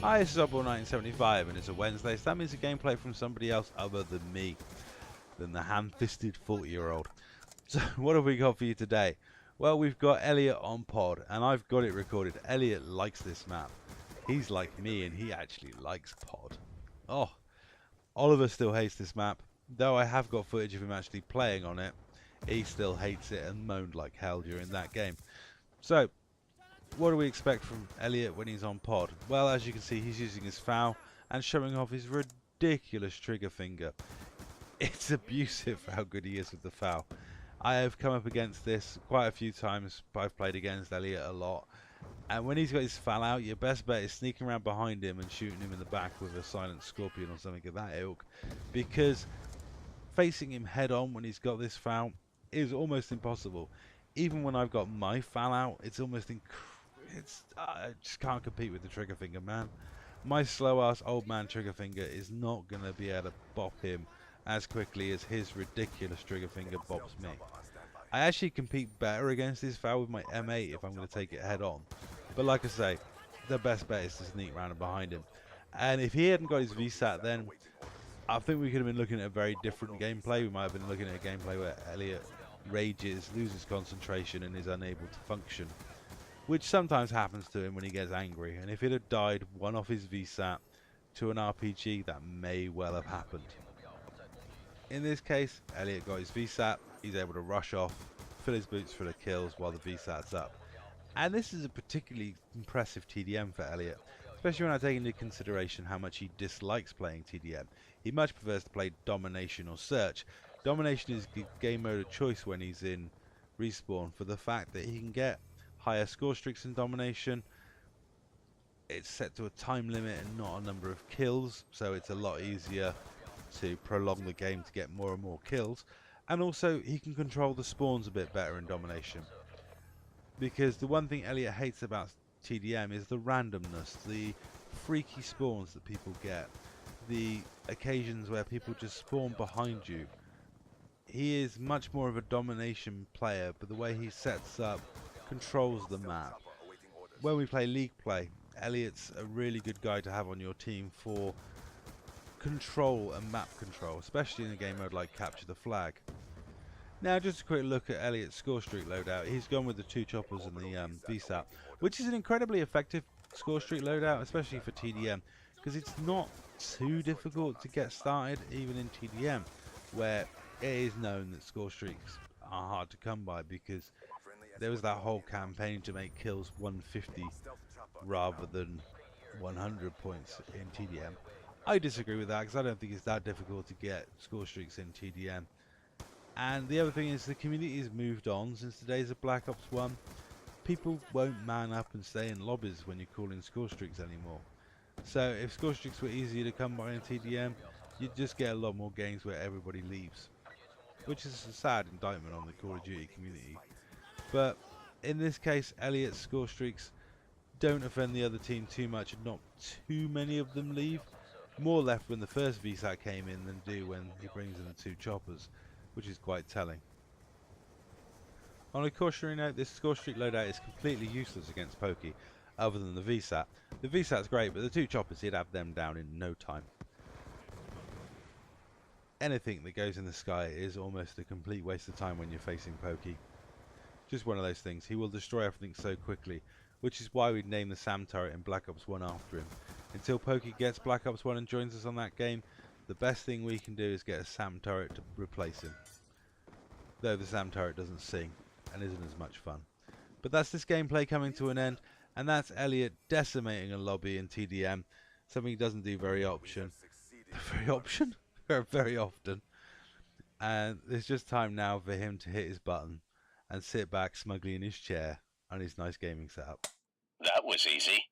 Hi, this is Oddball1975 and it's a Wednesday, so that means a gameplay from somebody else other than me, than the ham-fisted 40-year-old. So what have we got for you today? Well, we've got Elliot on pod, and I've got it recorded. Elliot likes this map. He's like me, and he actually likes pod. Oh, Oliver still hates this map. Though I have got footage of him actually playing on it, he still hates it and moaned like hell during that game. So, what do we expect from Elliot when he's on pod? Well, as you can see, he's using his FAL and showing off his ridiculous trigger finger. It's abusive how good he is with the FAL. I have come up against this quite a few times. I've played against Elliot a lot. And when he's got his FAL out, your best bet is sneaking around behind him and shooting him in the back with a silent scorpion or something of that ilk. Because facing him head on when he's got this FAL is almost impossible. Even when I've got my FAL out, it's almost I just can't compete with the trigger finger, man. My slow ass old man trigger finger is not gonna be able to bop him as quickly as his ridiculous trigger finger bops me. I actually compete better against this FAL with my M8 if I'm gonna take it head on. But like I say, the best bet is to sneak around and behind him. And if he hadn't got his VSAT, then I think we could have been looking at a very different gameplay. We might have been looking at a gameplay where Elliot rages, loses concentration, and is unable to function, which sometimes happens to him when he gets angry. And if it had died one off his VSAT to an RPG, that may well have happened. In this case, Elliot got his VSAT, he's able to rush off, fill his boots full of kills while the VSAT's up. And this is a particularly impressive TDM for Elliot, especially when I take into consideration how much he dislikes playing TDM. He much prefers to play Domination or Search. Domination is the game mode of choice when he's in Respawn for the fact that he can get higher score streaks in Domination. It's set to a time limit and not a number of kills, so it's a lot easier to prolong the game to get more and more kills. And also he can control the spawns a bit better in Domination, because the one thing Elliot hates about TDM is the randomness, the freaky spawns that people get, the occasions where people just spawn behind you. He is much more of a Domination player, but the way he sets up controls the map. When we play League play, Elliot's a really good guy to have on your team for control and map control, especially in a game mode like Capture the Flag. Now, just a quick look at Elliot's score streak loadout. He's gone with the 2 choppers and the VSAT, which is an incredibly effective score streak loadout, especially for TDM, because it's not too difficult to get started, even in TDM, where it is known that score streaks are hard to come by, because there was that whole campaign to make kills 150 rather than 100 points in TDM. I disagree with that, because I don't think it's that difficult to get score streaks in TDM. And the other thing is, the community has moved on since the days of Black Ops 1. People won't man up and stay in lobbies when you call in score streaks anymore. So if score streaks were easier to come by in TDM, you'd just get a lot more games where everybody leaves, which is a sad indictment on the Call of Duty community. But in this case, Elliot's score streaks don't offend the other team too much, and not too many of them leave. More left when the first VSAT came in than do when he brings in the 2 choppers, which is quite telling. On a cautionary note, this score streak loadout is completely useless against Pokey, other than the VSAT. The VSAT's great, but the 2 choppers, he'd have them down in no time. Anything that goes in the sky is almost a complete waste of time when you're facing Pokey. Just one of those things. He will destroy everything so quickly, which is why we named the SAM turret in Black Ops 1 after him. Until Pokey gets Black Ops 1 and joins us on that game, the best thing we can do is get a SAM turret to replace him. Though the SAM turret doesn't sing and isn't as much fun. But that's this gameplay coming to an end. And that's Elliot decimating a lobby in TDM, something he doesn't do very very often. And it's just time now for him to hit his button and sit back smugly in his chair on his nice gaming setup. That was easy.